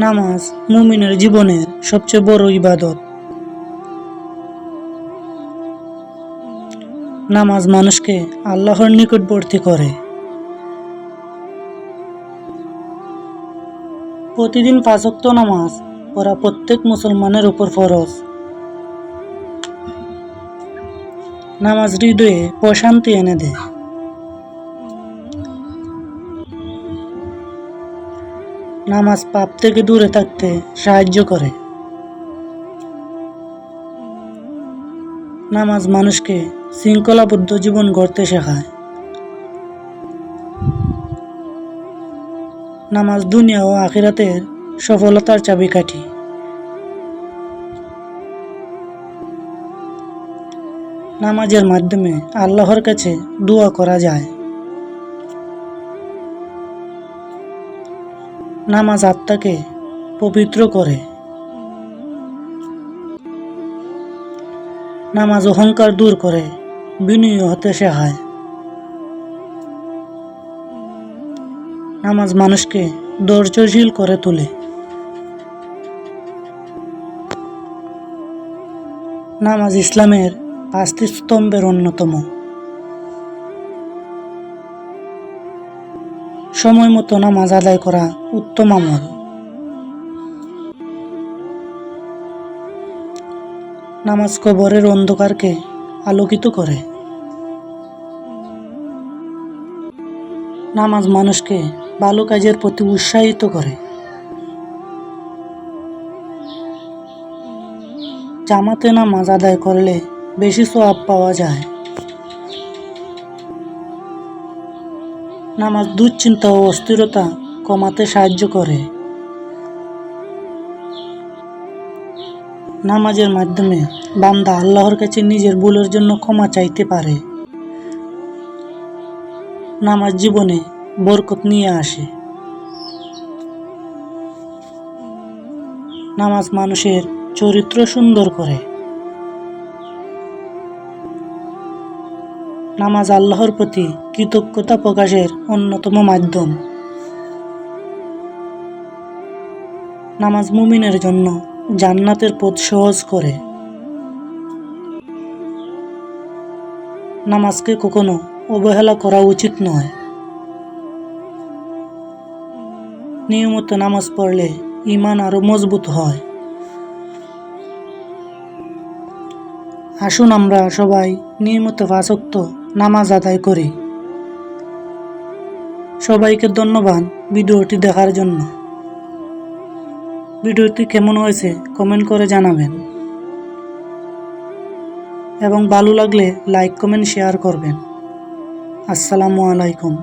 নামাজ মুমিনের জীবনের সবচেয়ে বড় ইবাদত। নামাজ মানুষকে আল্লাহর নিকটবর্তী করে। প্রতিদিন 5 ওয়াক্ত নামাজ পড়া প্রত্যেক মুসলমানের উপর ফরজ। নামাজ হৃদয়ে প্রশান্তি এনে দেয়। নামাজ পাপ থেকে দূরে থাকতে সাহায্য করে। নামাজ মানুষকে শৃঙ্খলাবদ্ধ জীবন গড়তে শেখায়। নামাজ দুনিয়া ও আখিরাতের সফলতার চাবিকাঠি। নামাজের মাধ্যমে আল্লাহর কাছে দোয়া করা যায়। নামাজ আত্মাকে পবিত্র করে। নামাজ অহংকার দূর করে বিনয়ী হতে শেখায়। নামাজ মানুষকে ধৈর্যশীল করে তোলে। নামাজ ইসলামের 5টি স্তম্ভের অন্যতম। সময় মতো নামাজ আদায় করা উত্তম আমল। নামাজ কবরের অন্ধকারকে আলোকিত করে। নামাজ মানুষকে ভালো কাজের প্রতি উৎসাহিত করে। জামাতে নামাজ আদায় করলে বেশি সওয়াব পাওয়া যায়। নামাজ দুশ্চিন্তা ও অস্থিরতা কমাতে সাহায্য করে। নামাজের মাধ্যমে বান্দা আল্লাহর কাছে নিজের ভুলের জন্য ক্ষমা চাইতে পারে। নামাজ জীবনে বরকত নিয়ে আসে। নামাজ মানুষের চরিত্র সুন্দর করে। নামাজ আল্লাহর প্রতি কৃতজ্ঞতা প্রকাশের অন্যতম মাধ্যম। নামাজ মুমিনের জন্য জান্নাতের পথ সহজ করে। নামাজকে কখনো অবহেলা করা উচিত নয়। নিয়মিত নামাজ পড়লে ঈমান আরো মজবুত হয়। আসুন আমরা সবাই নিয়মিত 5 ওয়াক্ত নামাজ আদায় করি। সবাইকে ধন্যবাদ ভিডিওটি দেখার জন্য। ভিডিওটি কেমন হয়েছে কমেন্ট করে জানাবেন এবং ভালো লাগলে লাইক কমেন্ট শেয়ার করবেন। আসসালামু আলাইকুম।